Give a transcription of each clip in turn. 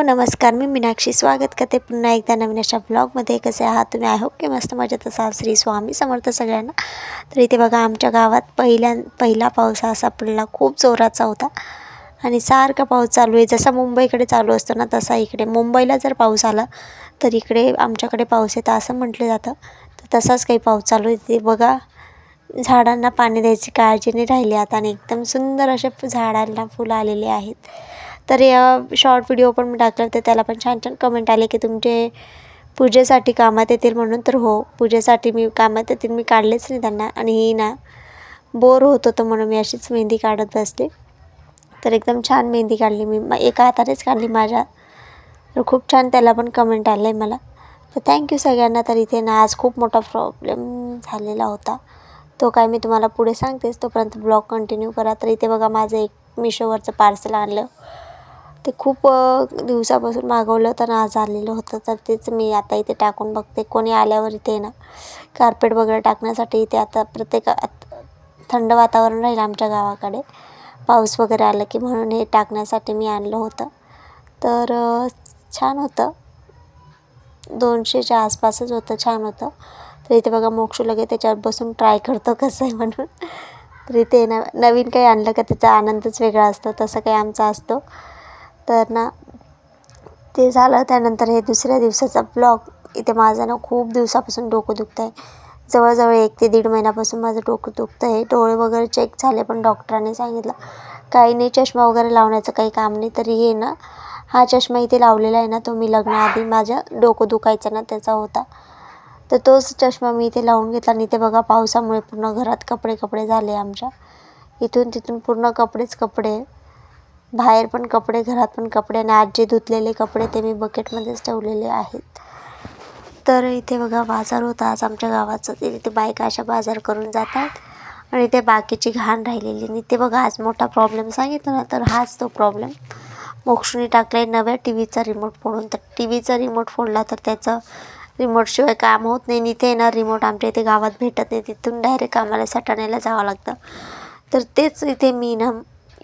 नमस्कार, मी मीनाक्षी स्वागत करते पुन्हा एकदा नवीन अशा ब्लॉगमध्ये. कसे आहात तुम्ही? आय होप की मस्त मजेत असाल. श्री स्वामी समर्थ सगळ्यांना. तर इथे बघा आमच्या गावात पहिला पाऊस असा पडला, खूप जोराचा होता आणि सारखा पाऊस चालू आहे. जसा मुंबईकडे चालू असतो ना तसा इकडे मुंबईला जर पाऊस आला तर इकडे आमच्याकडे पाऊस येतं असं म्हटलं जातं. तर तसाच काही पाऊस चालू आहे. ते बघा झाडांना पाणी द्यायची काळजी नाही राहिली आता आणि एकदम सुंदर असे झाडांना फुलं आलेले आहेत. तर या शॉर्ट व्हिडिओ पण मी टाकले होते, त्याला पण छान छान कमेंट आले की तुमचे पूजेसाठी कामात येतील म्हणून. तर हो, पूजेसाठी मी कामात येतील, मी काढलेच नाही त्यांना. आणि ही ना बोर होत होतं म्हणून मी अशीच मेहंदी काढत बसले. तर एकदम छान मेहंदी काढली मी, एका हातानेच काढली माझ्या. तर खूप छान त्याला पण कमेंट आलं आहे मला. तर थँक्यू सगळ्यांना. तर इथे ना आज खूप मोठा प्रॉब्लेम झालेला होता, तो काय मी तुम्हाला पुढे सांगतेच, तोपर्यंत ब्लॉग कंटिन्यू करा. तर इथे बघा माझं एक मिशोवरचं पार्सल आणलं. ते खूप दिवसापासून मागवलं होतं ना, आज आलेलं होतं. तर तेच मी आता इथे टाकून बघते. कोणी आल्यावर इथे ना कार्पेट वगैरे टाकण्यासाठी इथे आता थंड वातावरण राहील आमच्या गावाकडे पाऊस वगैरे आलं की, म्हणून हे टाकण्यासाठी मी आणलं होतं. तर छान होतं, 200च्या आसपासच होतं, छान होतं. तर इथे बघा मोक्षू लगे त्याच्यावर बसून ट्राय करतो कसं आहे म्हणून. तर इथे नवीन काही आणलं का त्याचा आनंदच वेगळा असतो, तसं काही आमचा असतो. तर ना ते झालं. त्यानंतर हे दुसऱ्या दिवसाचा ब्लॉग. इथे माझं ना खूप दिवसापासून डोकं दुखतं आहे, जवळजवळ 1 ते 1.5 महिन्यापासून माझं डोकं दुखतं आहे. डोळे वगैरे चेक झाले पण डॉक्टरांनी सांगितलं काही नाही, चष्मा वगैरे लावण्याचं काही काम नाही. तरी हे ना हा चष्मा इथे लावलेला आहे ना, तो मी लग्नाआधी माझं डोकं दुखायचं ना त्याचा होता. तर तोच चष्मा मी इथे लावून घेतला. आणि इथे बघा पावसामुळे पूर्ण घरात कपडे झाले आमच्या. इथून तिथून पूर्ण कपडेच कपडे, बाहेर पण कपडे, घरात पण कपडे. आणि आज जे धुतलेले कपडे ते मी बकेटमध्येच ठेवलेले आहेत. तर इथे बघा बाजार होता आज आमच्या गावाचं. तिथे बायका अशा बाजार करून जातात आणि ते बाकीची घाण राहिलेली. आणि ते बघा आज मोठा प्रॉब्लेम सांगितलं ना, तर हाच तो प्रॉब्लेम. मोक्षूने टाकला आहे नव्या टी व्हीचा रिमोट फोडून. तर टी व्हीचा रिमोट फोडला तर त्याचं रिमोटशिवाय काम होत नाही. आणि इथे ना रिमोट आमच्या इथे गावात भेटत नाही, तिथून डायरेक्ट आम्हाला सटाण्याला जावं लागतं. तर तेच इथे मी ना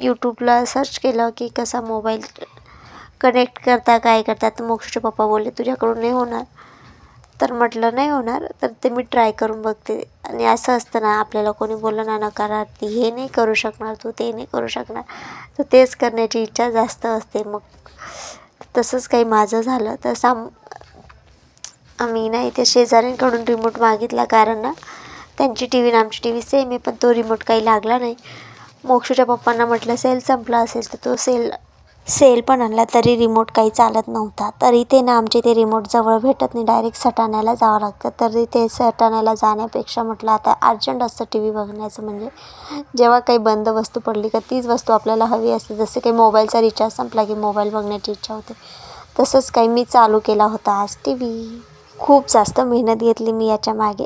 यूट्यूबला सर्च केलं की कसा मोबाईल कनेक्ट करता, काय करतात. तर मोक्षूचे पप्पा बोलले तुझ्याकडून नाही होणार. तर म्हटलं नाही होणार, तर ते मी ट्राय करून बघते. आणि असं असतं ना, आपल्याला कोणी बोललं ना नकारार्थी, हे नाही करू शकणार तू, ते नाही करू शकणार, तर तेच करण्याची इच्छा जास्त असते. मग तसंच काही माझं झालं. तर आम्ही ना इथे शेजाऱ्यांकडून रिमोट मागितला, कारण ना त्यांची टी व्ही आणि आमची टी व्ही सेम आहे, पण तो रिमोट काही लागला नाही. मोक्षूच्या पप्पांना म्हटलं सेल संपला असेल, तर तो सेल पण आणला तरी रिमोट काही चालत नव्हता. तर इथे ना आमच्या इथे रिमोट जवळ भेटत नाही, डायरेक्ट सटाण्याला जावं लागतं. तर इथे सटाण्याला जाण्यापेक्षा म्हटलं आता अर्जंट असतं टी व्ही बघण्याचं, म्हणजे जेव्हा काही बंद वस्तू पडली का तीच वस्तू आपल्याला हवी असते. जसं काही मोबाईलचा रिचार्ज संपला की मोबाईल बघण्याची इच्छा होते, तसंच काही मी चालू केला होता आज टी व्ही. खूप जास्त मेहनत घेतली मी याच्या मागे.